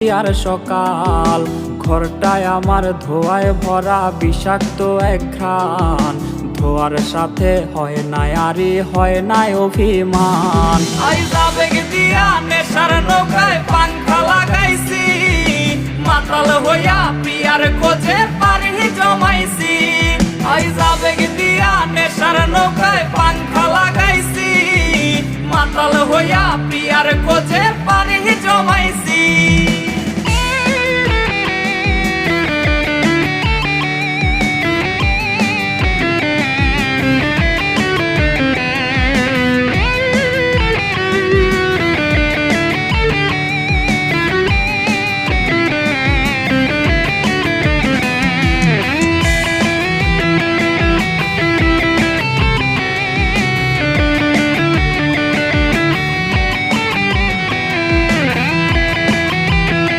আর সকাল ঘরটায় আমার ধোঁয়ায় ভরা বিষাক্ত এক ঘ্রাণ। ধোয়ার সাথে হয় না আরি হয় না অভিমান। আবেগ দিয়া নেশার নৌকায় পাংখা লাগাইছি, মাতাল হইয়া পিয়ার খোঁজে পারি জমাইছি। আবেগ দিয়া নেশার নৌকায় পাংখা লাগাইছি, মাতাল হইয়া পিয়ার খোঁজে পারি জমাইছি।